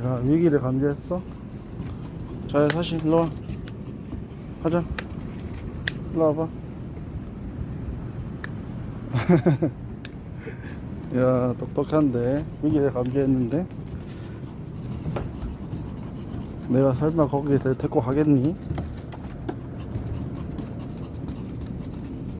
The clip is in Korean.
야, 위기를 감지했어? 자, 사실 일로와. 가자. 일로 와봐. 야, 똑똑한데. 위기를 감지했는데 내가 설마 거기에 데리고 가겠니?